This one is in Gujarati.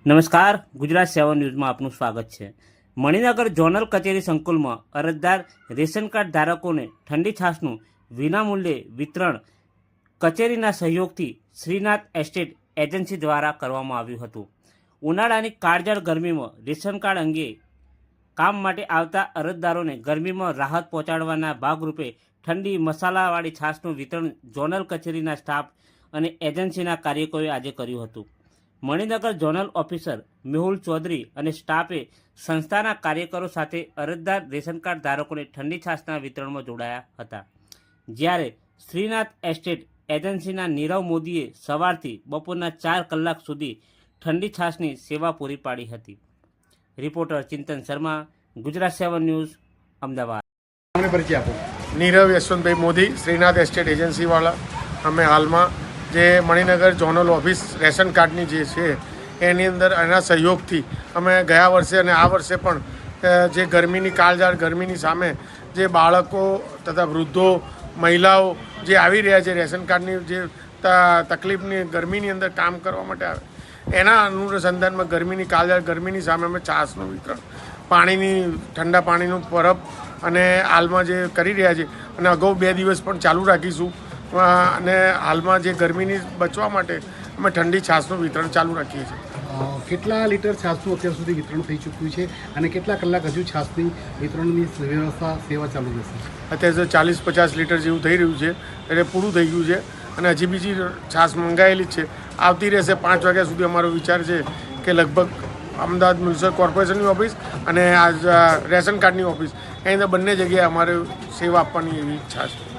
નમસ્કાર, ગુજરાત 7 ન્યૂઝમાં આપનું સ્વાગત છે। મણિનગર ઝોનલ કચેરી સંકુલમાં અરજદાર રેશન કાર્ડ ધારકોને ઠંડી છાશનું વિનામૂલ્યે વિતરણ કચેરીના સહયોગથી શ્રીનાથ એસ્ટેટ એજન્સી દ્વારા કરવામાં આવ્યું હતું। ઉનાળાની કાળઝાળ ગરમીમાં રેશન કાર્ડ અંગે કામ માટે આવતા અરજદારોને ગરમીમાં રાહત પહોંચાડવાના ભાગરૂપે ઠંડી મસાલાવાળી છાશનું વિતરણ ઝોનલ કચેરીના સ્ટાફ અને એજન્સીના કાર્યકરોએ આજે કર્યું હતું। મણિનગર ઝોનલ ઓફિસર મેહુલ ચૌધરી અને સ્ટાફે સંસ્થાના કાર્યકરો સાથે અરજદાર રેશન કાર્ડ ધારકોને ઠંડી છાશના વિતરણમાં જોડાયા હતા। જ્યારે શ્રીનાથ એસ્ટેટ એજન્સીના નીરવ મોદીએ સવારથી બપોરના 4 કલાક સુધી ઠંડી છાશની સેવા પૂરી પાડી હતી। રિપોર્ટર ચિંતન શર્મા, ગુજરાત 7 ન્યૂઝ, અમદાવાદ। परिचय आपको। नीरव यशवंत मोदी, श्रीनाथ एस्टेट एजेंसी वाला। અમે હાલમાં જે મણિનગર ઝોનલ ઓફિસ રેશન કાર્ડની જે છે એની અંદર એના સહયોગથી અમે ગયા વર્ષે અને આ વર્ષે પણ જે ગરમીની કાળઝાળ ગરમીની સામે જે બાળકો તથા વૃદ્ધો મહિલાઓ જે આવી રહ્યા છે રેશન કાર્ડની જે તકલીફની ગરમીની અંદર કામ કરવા માટે આવે એના અનુસંધાનમાં ગરમીની કાળઝાળ ગરમીની સામે અમે છાશનું વિતરણ પાણીની ઠંડા પાણીનું પરબ અને હાલમાં જે કરી રહ્યા છે અને અગાઉ 2 દિવસ પણ ચાલુ રાખીશું અને હાલમાં જે ગરમીની બચવા માટે અમે ઠંડી છાશનું વિતરણ ચાલુ રાખીએ છીએ। કેટલા લીટર છાશનું અત્યાર સુધી વિતરણ થઈ ચૂક્યું છે અને કેટલા કલાક હજુ છાશની વિતરણની સેવા ચાલુ રહેશે? અત્યારે 40-50 લીટર જેવું થઈ રહ્યું છે, એટલે પૂરું થઈ ગયું છે અને હજી બીજી છાશ મંગાવેલી જ છે, આવતી રહેશે। 5 વાગ્યા સુધી અમારો વિચાર છે કે લગભગ અમદાવાદ મ્યુનિસિપલ કોર્પોરેશનની ઓફિસ અને આ રેશન કાર્ડની ઓફિસ એની અંદર બંને જગ્યાએ અમારે સેવા આપવાની એવી ઈચ્છા છે।